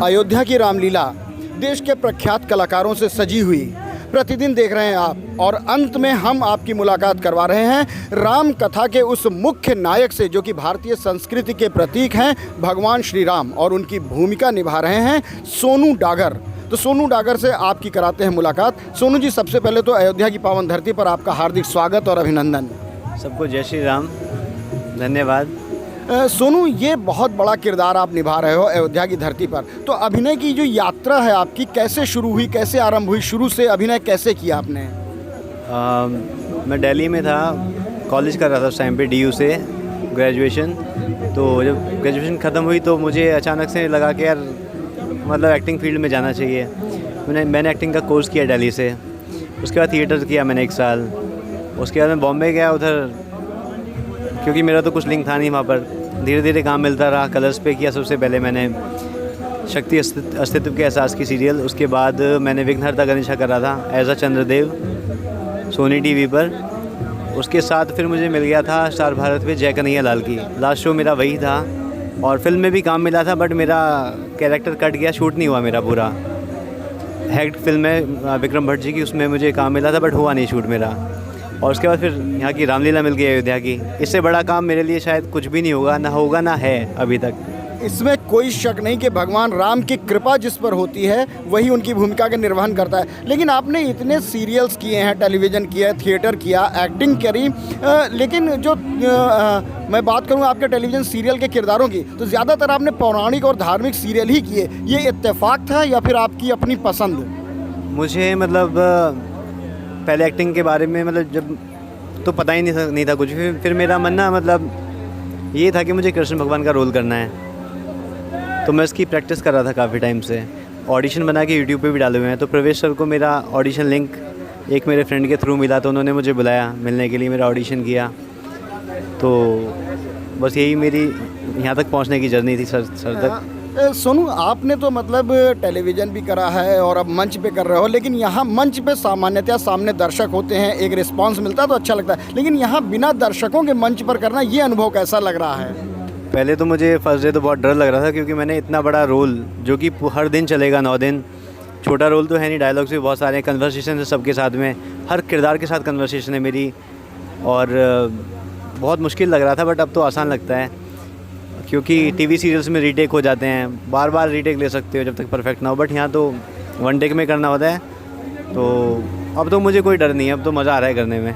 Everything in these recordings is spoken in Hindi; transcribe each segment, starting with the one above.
अयोध्या की रामलीला देश के प्रख्यात कलाकारों से सजी हुई प्रतिदिन देख रहे हैं आप, और अंत में हम आपकी मुलाकात करवा रहे हैं राम कथा के उस मुख्य नायक से जो कि भारतीय संस्कृति के प्रतीक हैं, भगवान श्री राम, और उनकी भूमिका निभा रहे हैं सोनू डागर। तो सोनू डागर से आपकी कराते हैं मुलाकात। सोनू जी, सबसे पहले तो अयोध्या की पावन धरती पर आपका हार्दिक स्वागत और अभिनंदन। सबको जय श्री राम, धन्यवाद। सोनू, ये बहुत बड़ा किरदार आप निभा रहे हो अयोध्या की धरती पर, तो अभिनय की जो यात्रा है आपकी कैसे शुरू हुई, कैसे आरंभ हुई, शुरू से अभिनय कैसे किया आपने? मैं दिल्ली में था, कॉलेज कर रहा था उस टाइम पे, DU से ग्रेजुएशन। तो जब ग्रेजुएशन ख़त्म हुई तो मुझे अचानक से लगा कि यार मतलब एक्टिंग फील्ड में जाना चाहिए। मैंने एक्टिंग का कोर्स किया दिल्ली से, उसके बाद थिएटर किया मैंने 1 साल। उसके बाद मैं बॉम्बे गया, उधर क्योंकि मेरा तो कुछ लिंक था नहीं वहाँ पर, धीरे धीरे काम मिलता रहा। कलर्स पे किया सबसे पहले मैंने, शक्ति अस्तित्व के एहसास की सीरियल। उसके बाद मैंने विघ्नहर्ता गणेशा करा था as a Chandradev, Sony TV पर। उसके साथ फिर मुझे मिल गया था स्टार भारत पे जय कन्हैया लाल की, लास्ट शो मेरा वही था। और फिल्म में भी काम मिला था, बट मेरा कैरेक्टर कट गया, शूट नहीं हुआ मेरा पूरा। हैक्ड फिल्म है विक्रम भट्ट जी की, उसमें मुझे काम मिला था बट हुआ नहीं शूट मेरा। और उसके बाद फिर यहाँ की रामलीला मिल गई अयोध्या की। इससे बड़ा काम मेरे लिए शायद कुछ भी नहीं होगा, ना होगा ना है अभी तक। इसमें कोई शक नहीं कि भगवान राम की कृपा जिस पर होती है वही उनकी भूमिका का निर्वहन करता है। लेकिन आपने इतने सीरियल्स किए हैं, टेलीविज़न किया, थिएटर किया, एक्टिंग करी, लेकिन जो मैं बात करूँ आपके टेलीविज़न सीरियल के किरदारों की, तो ज़्यादातर आपने पौराणिक और धार्मिक सीरियल ही किए। ये इत्तेफाक था या फिर आपकी अपनी पसंद? मुझे मतलब पहले एक्टिंग के बारे में मतलब जब तो पता ही नहीं था कुछ। फिर मेरा मन ना मतलब ये था कि मुझे कृष्ण भगवान का रोल करना है, तो मैं इसकी प्रैक्टिस कर रहा था काफ़ी टाइम से। ऑडिशन बना के यूट्यूब पे भी डाले हुए हैं। तो प्रवेश सर को मेरा ऑडिशन लिंक एक मेरे फ्रेंड के थ्रू मिला, तो उन्होंने मुझे बुलाया मिलने के लिए, मेरा ऑडिशन किया। तो बस यही मेरी यहाँ तक पहुँचने की जर्नी थी सर तक। सोनू, आपने तो मतलब टेलीविज़न भी करा है और अब मंच पे कर रहे हो, लेकिन यहाँ मंच पे सामान्यतः सामने दर्शक होते हैं, एक रिस्पांस मिलता है तो अच्छा लगता है, लेकिन यहाँ बिना दर्शकों के मंच पर करना, ये अनुभव कैसा लग रहा है? पहले तो मुझे फर्स्ट डे तो बहुत डर लग रहा था, क्योंकि मैंने इतना बड़ा रोल जो कि हर दिन चलेगा 9 दिन, छोटा रोल तो है नहीं, डायलॉग्स भी बहुत सारे, कन्वर्सेशन है सबके साथ में, हर किरदार के साथ कन्वर्सेशन है मेरी, और बहुत मुश्किल लग रहा था। बट अब तो आसान लगता है, क्योंकि TV सीरियल्स में रीटेक हो जाते हैं, बार बार रीटेक ले सकते हो जब तक परफेक्ट ना हो, बट यहाँ तो 1 टेक में करना होता है। तो अब तो मुझे कोई डर नहीं है, अब तो मज़ा आ रहा है करने में।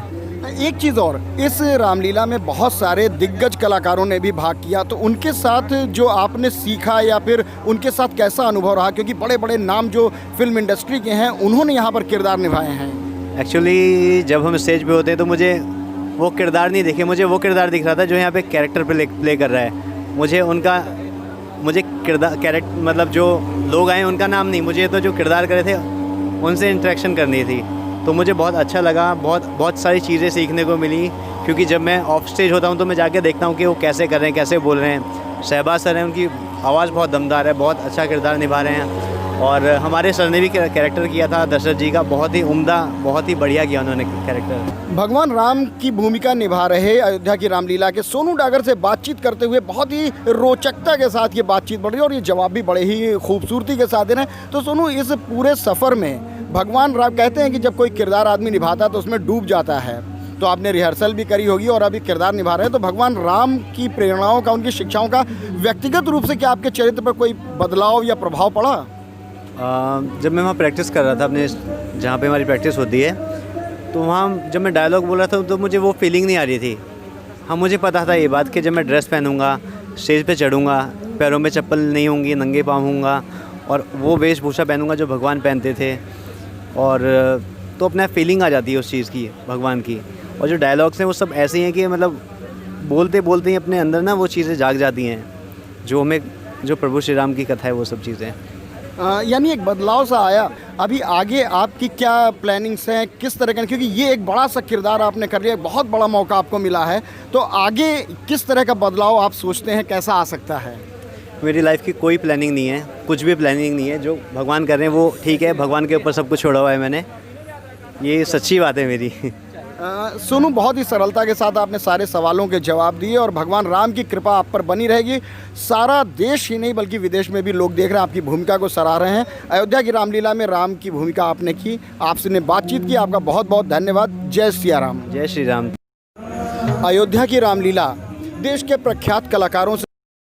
एक चीज़ और, इस रामलीला में बहुत सारे दिग्गज कलाकारों ने भी भाग किया, तो उनके साथ जो आपने सीखा या फिर उनके साथ कैसा अनुभव रहा? क्योंकि बड़े बड़े नाम जो फिल्म इंडस्ट्री के हैं उन्होंने यहाँ पर किरदार निभाए हैं। एक्चुअली जब हम स्टेज पे होते हैं तो मुझे वो किरदार नहीं दिखे, मुझे वो किरदार दिख रहा था जो यहाँ पे कैरेक्टर प्ले कर रहा है। मुझे किरदार मतलब जो लोग आए उनका नाम नहीं, मुझे तो जो किरदार करे थे उनसे इंटरेक्शन करनी थी। तो मुझे बहुत अच्छा लगा, बहुत सारी चीज़ें सीखने को मिली, क्योंकि जब मैं ऑफ स्टेज होता हूँ तो मैं जाके देखता हूँ कि वो कैसे कर रहे हैं, कैसे बोल रहे हैं। शहबाज सर हैं, उनकी आवाज़ बहुत दमदार है, बहुत अच्छा किरदार निभा रहे हैं। और हमारे सर ने भी कैरेक्टर किया था दशरथ जी का, बहुत ही उम्दा, बहुत ही बढ़िया किया उन्होंने कैरेक्टर। भगवान राम की भूमिका निभा रहे अयोध्या की रामलीला के सोनू डागर से बातचीत करते हुए बहुत ही रोचकता के साथ ये बातचीत बढ़ रही है, और ये जवाब भी बड़े ही खूबसूरती के साथ देना है। तो सोनू, इस पूरे सफ़र में भगवान राम, कहते हैं कि जब कोई किरदार आदमी निभाता है तो उसमें डूब जाता है, तो आपने रिहर्सल भी करी होगी और अभी किरदार निभा रहे हैं, तो भगवान राम की प्रेरणाओं का, उनकी शिक्षाओं का व्यक्तिगत रूप से क्या आपके चरित्र पर कोई बदलाव या प्रभाव पड़ा? जब मैं वहाँ प्रैक्टिस कर रहा था अपने, जहाँ पे हमारी प्रैक्टिस होती है, तो वहाँ जब मैं डायलॉग बोल रहा था तो मुझे वो फीलिंग नहीं आ रही थी। हाँ, मुझे पता था ये बात कि जब मैं ड्रेस पहनूंगा, स्टेज पे चढ़ूंगा, पैरों में चप्पल नहीं होंगी, नंगे पाँव होऊंगा, और वो वेशभूषा पहनूंगा जो भगवान पहनते थे, और तो अपना फीलिंग आ जाती है उस चीज़ की, भगवान की। और जो डायलॉग्स हैं वो सब ऐसे हैं कि मतलब बोलते बोलते ही अपने अंदर ना वो चीज़ें जाग जाती हैं, जो प्रभु श्री राम की कथा है, वो सब चीज़ें। यानी एक बदलाव सा आया। अभी आगे आपकी क्या प्लानिंग्स हैं, किस तरह का, क्योंकि ये एक बड़ा सा किरदार आपने कर लिया, बहुत बड़ा मौका आपको मिला है, तो आगे किस तरह का बदलाव आप सोचते हैं, कैसा आ सकता है? मेरी लाइफ की कोई प्लानिंग नहीं है, कुछ भी प्लानिंग नहीं है, जो भगवान कर रहे हैं वो ठीक है, भगवान के ऊपर सब कुछ छोड़ा हुआ है मैंने, ये सच्ची बात है मेरी। सोनू, बहुत ही सरलता के साथ आपने सारे सवालों के जवाब दिए और भगवान राम की कृपा आप पर बनी रहेगी। सारा देश ही नहीं बल्कि विदेश में भी लोग देख रहे हैं, आपकी भूमिका को सराह रहे हैं। अयोध्या की रामलीला में राम की भूमिका आपने की, आपसे ने बातचीत की, आपका बहुत बहुत धन्यवाद। जय सिया राम। जय श्री राम। अयोध्या की रामलीला देश के प्रख्यात कलाकारों से